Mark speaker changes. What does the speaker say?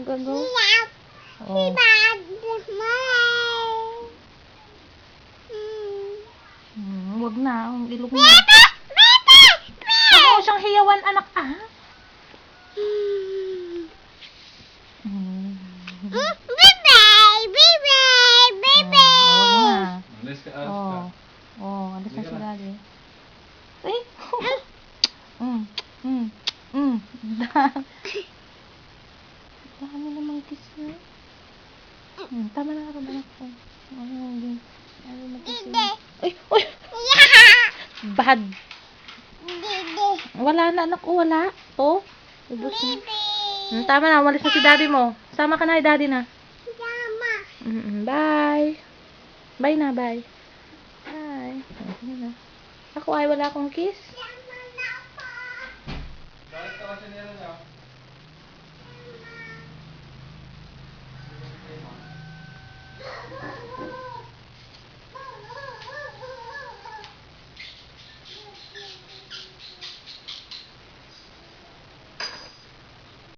Speaker 1: Go. Oh. Wag na. Ang ilog mo. Huwag mo siyang hiyawan, anak. Alis na si daddy. Ay! Dami namang kiss na. Tama na ako, anak ko. Ayaw mag-kiss na. Ay! Bad! Wala na, anak ko, wala. Ubus na. Tama na, walis na si daddy mo. Sama ka na, daddy na. Bye! Bye na, bye. Bye. Ako ay wala akong kiss.